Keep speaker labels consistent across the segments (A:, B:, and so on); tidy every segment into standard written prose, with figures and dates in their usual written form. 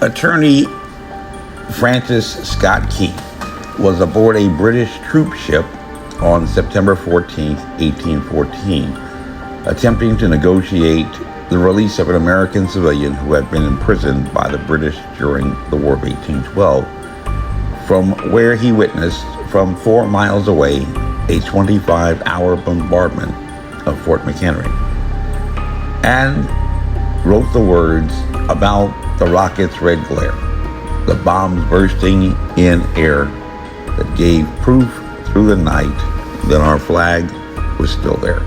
A: Attorney Francis Scott Key was aboard a British troop ship on September 14, 1814, attempting to negotiate the release of an American civilian who had been imprisoned by the British during the War of 1812, from where he witnessed from 4 miles away a 25-hour bombardment of Fort McHenry, and wrote the words about the rocket's red glare, the bombs bursting in air that gave proof through the night that our flag was still there.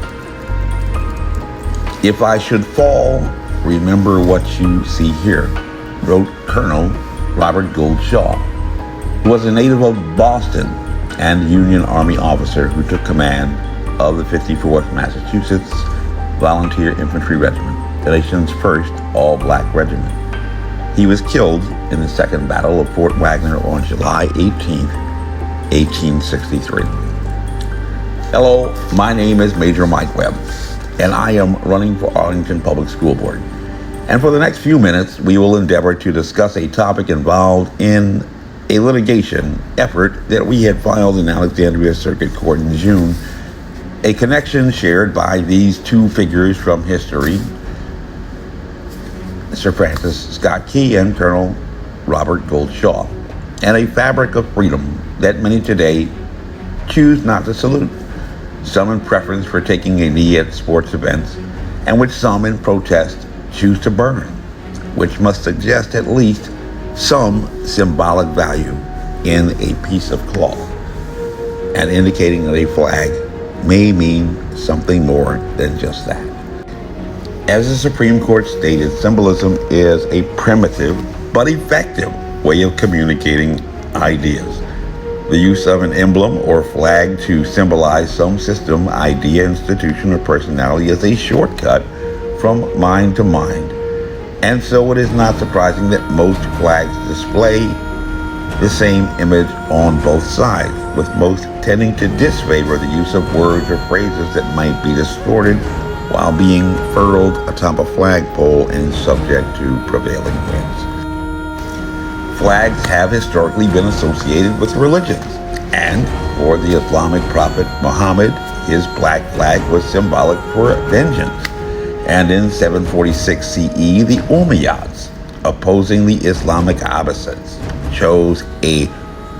A: If I should fall, remember what you see here, wrote Colonel Robert Gould Shaw, who was a native of Boston and Union Army officer who took command of the 54th Massachusetts Volunteer Infantry Regiment, the nation's first all-black regiment. He was killed in the Second Battle of Fort Wagner on July 18, 1863. Hello, my name is Major Mike Webb, and I am running for Arlington Public School Board. And for the next few minutes, we will endeavor to discuss a topic involved in a litigation effort that we had filed in Alexandria Circuit Court in June, a connection shared by these two figures from history, Sir Francis Scott Key and Colonel Robert Gould Shaw, and a fabric of freedom that many today choose not to salute, some in preference for taking a knee at sports events, and which some in protest choose to burn, which must suggest at least some symbolic value in a piece of cloth, and indicating that a flag may mean something more than just that. As the Supreme Court stated, symbolism is a primitive but effective way of communicating ideas. The use of an emblem or flag to symbolize some system, idea, institution, or personality is a shortcut from mind to mind. And so it is not surprising that most flags display the same image on both sides, with most tending to disfavor the use of words or phrases that might be distorted while being furled atop a flagpole and subject to prevailing winds. Flags have historically been associated with religions, and for the Islamic prophet Muhammad, his black flag was symbolic for vengeance. And in 746 CE, the Umayyads, opposing the Islamic Abbasids, chose a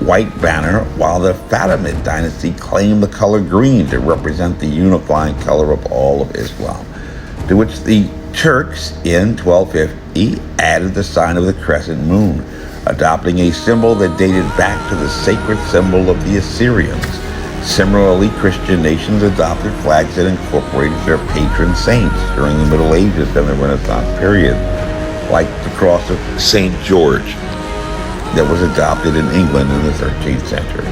A: white banner, while the Fatimid dynasty claimed the color green to represent the unifying color of all of Islam, to which the Turks in 1250 added the sign of the crescent moon, adopting a symbol that dated back to the sacred symbol of the Assyrians. Similarly, Christian nations adopted flags that incorporated their patron saints during the Middle Ages and the Renaissance period, like the cross of St. George that was adopted in England in the 13th century.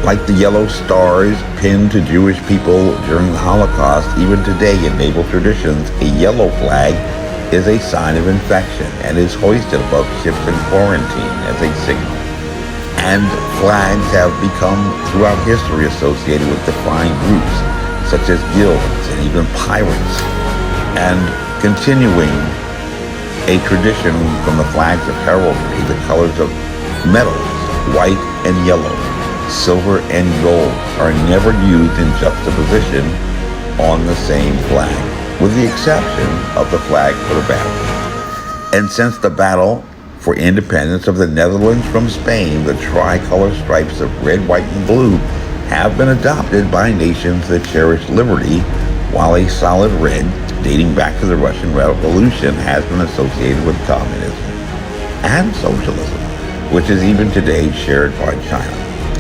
A: Like the yellow stars pinned to Jewish people during the Holocaust, even today in naval traditions, a yellow flag is a sign of infection and is hoisted above ships in quarantine as a signal. And flags have become throughout history associated with defined groups such as guilds and even pirates, and continuing a tradition from the flags of heraldry. The colors of metals, white and yellow, silver and gold, are never used in juxtaposition on the same flag, with the exception of the flag for the battle. And since the battle for independence of the Netherlands from Spain, the tricolor stripes of red, white, and blue have been adopted by nations that cherish liberty, while a solid red, dating back to the Russian Revolution, has been associated with communism and socialism, which is even today shared by China.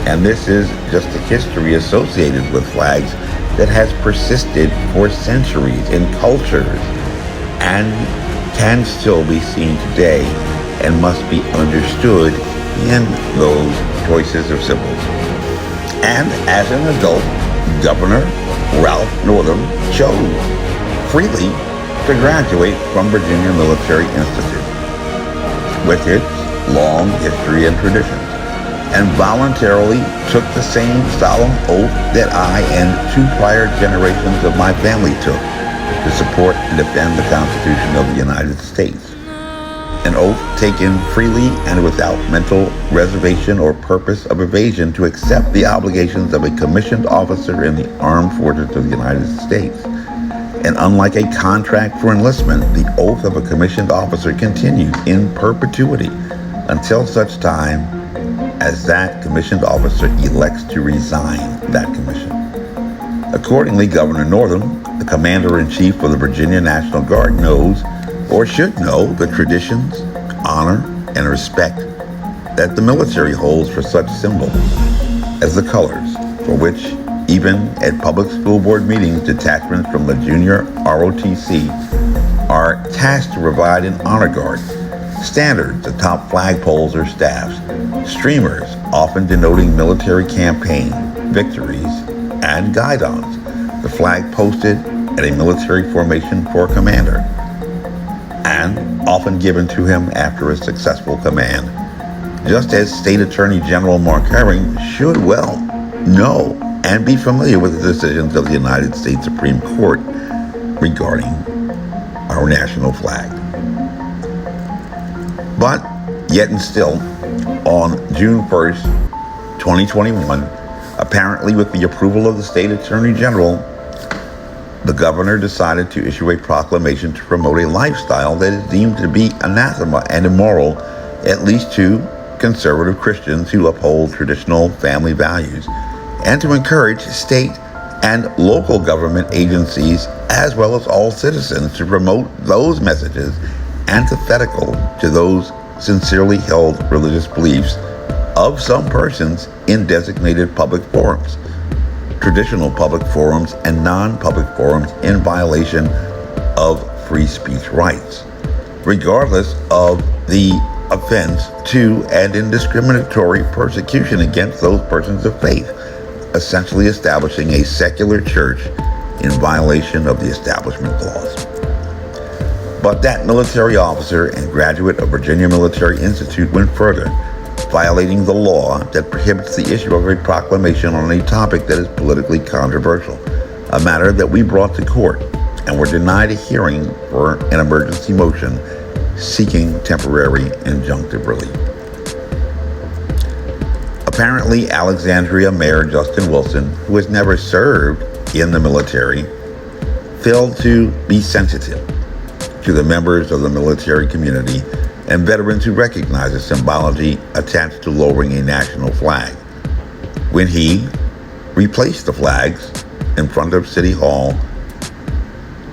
A: And this is just a history associated with flags that has persisted for centuries in cultures and can still be seen today, and must be understood in those choices of symbols. And as an adult, Governor Ralph Northam chose freely to graduate from Virginia Military Institute, with its long history and traditions, and voluntarily took the same solemn oath that I and 2 prior generations of my family took, to support and defend the Constitution of the United States. an oath taken freely and without mental reservation or purpose of evasion to accept the obligations of a commissioned officer in the armed forces of the United States. And unlike a contract for enlistment, the oath of a commissioned officer continues in perpetuity until such time as that commissioned officer elects to resign that commission. Accordingly, Governor Northam, the Commander-in-Chief of the Virginia National Guard, knows or should know the traditions, honor, and respect that the military holds for such symbols as the colors, for which even at public school board meetings, detachments from the junior ROTC are tasked to provide an honor guard, standards atop flagpoles or staffs, streamers often denoting military campaign, victories, and guidons, the flag posted at a military formation for a commander, and often given to him after a successful command, just as State Attorney General Mark Herring should well know and be familiar with the decisions of the United States Supreme Court regarding our national flag. But yet and still, on June 1st, 2021, apparently with the approval of the State Attorney General, the governor decided to issue a proclamation to promote a lifestyle that is deemed to be anathema and immoral, at least to conservative Christians who uphold traditional family values, and to encourage state and local government agencies, as well as all citizens, to promote those messages antithetical to those sincerely held religious beliefs of some persons in designated public forums, traditional public forums, and non-public forums in violation of free speech rights, regardless of the offense to and indiscriminatory persecution against those persons of faith, essentially establishing a secular church in violation of the Establishment Clause. But that military officer and graduate of Virginia Military Institute went further, violating the law that prohibits the issue of a proclamation on a topic that is politically controversial, a matter that we brought to court and were denied a hearing for an emergency motion seeking temporary injunctive relief. Apparently, Alexandria Mayor Justin Wilson, who has never served in the military, failed to be sensitive to the members of the military community and veterans who recognize the symbology attached to lowering a national flag when he replaced the flags in front of City Hall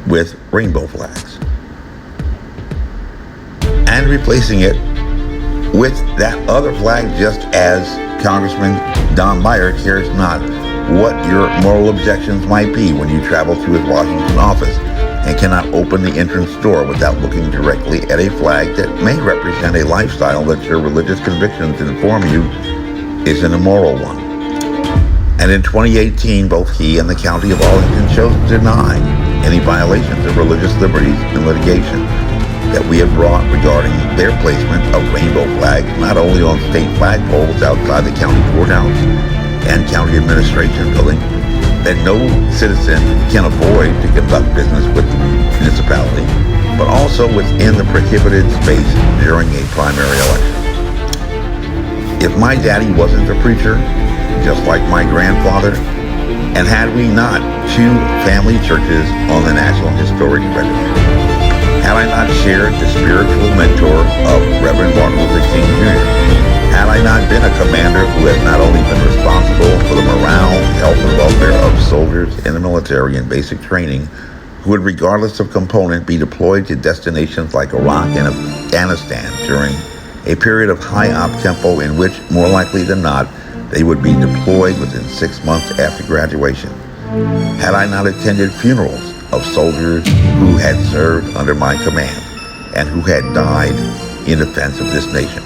A: with rainbow flags, and replacing it with that other flag, just as Congressman Don Meyer cares not what your moral objections might be when you travel to his Washington office and cannot open the entrance door without looking directly at a flag that may represent a lifestyle that your religious convictions inform you is an immoral one. And in 2018, both he and the County of Arlington chose to deny any violations of religious liberties in litigation that we have brought regarding their placement of rainbow flags not only on state flagpoles outside the county courthouse and county administration building that no citizen can avoid to conduct business with the municipality, but also within the prohibited space during a primary election. If my daddy wasn't a preacher, just like my grandfather, and had we not two family churches on the National Historic Register, had I not shared the spiritual mentor of Reverend Martin Luther King Jr., had I not been a commander who has not only been responsible for the morale, health, and welfare of soldiers in the military and basic training, who would, regardless of component, be deployed to destinations like Iraq and Afghanistan during a period of high op tempo in which, more likely than not, they would be deployed within 6 months after graduation, had I not attended funerals of soldiers who had served under my command and who had died in defense of this nation,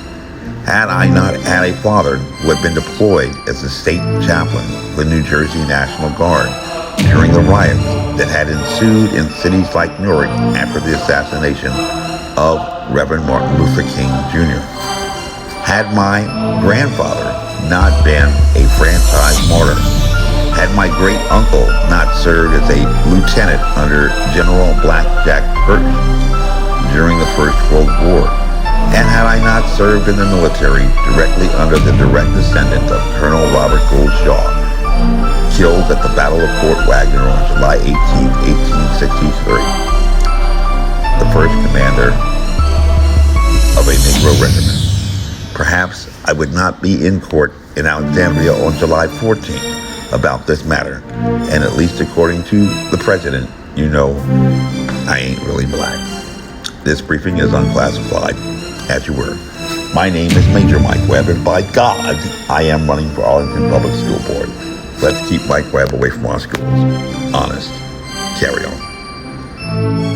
A: had I not had a father who had been deployed as the state chaplain of the New Jersey National Guard during the riots that had ensued in cities like Newark after the assassination of Reverend Martin Luther King Jr., had my grandfather not been a franchise martyr, had my great uncle not served as a lieutenant under General Black Jack Burton during the First World War, had I not served in the military directly under the direct descendant of Colonel Robert Gould Shaw, killed at the Battle of Fort Wagner on July 18, 1863, the first commander of a Negro regiment. Perhaps I would not be in court in Alexandria on July 14th about this matter, and at least according to the president, you know, I ain't really black. This briefing is unclassified, as you were. My name is Major Mike Webb, and by God, I am running for Arlington Public School Board. Let's keep Mike Webb away from our schools. Honest. Carry on.